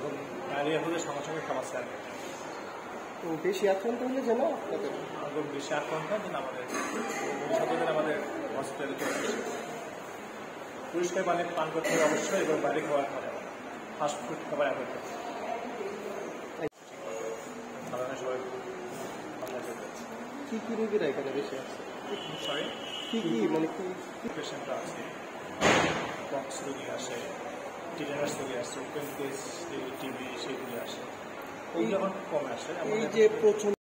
এবং ডায়রিয়া হলে সঙ্গে সঙ্গে খাবার স্যার বেশি আক্রান্ত হলে যেন আপনাদের এবং বেশি আক্রান্ত হয় যেন আমাদের ভবিষ্যতে আমাদের হসপিটালে চলে আসে। পরিষ্কার পানি পান করতে হবে অবশ্যই এবং বাইরে খাবার খাওয়া যাবে না, ফাস্টফুড খাবার অ্যাভয়েড করতে হবে। সাধারণ সবাই কী কী রোগীরা এখানে বেশি আছে? সরি কী কী মানে কি পেশেন্টরা আছে, বক্স রোগী আসে, টিটেনাস রোগী আসে, ওপেন কেস টিবি সেগুলি আসে, ওগুলো এখন কমে আসে। এই যে প্রচুর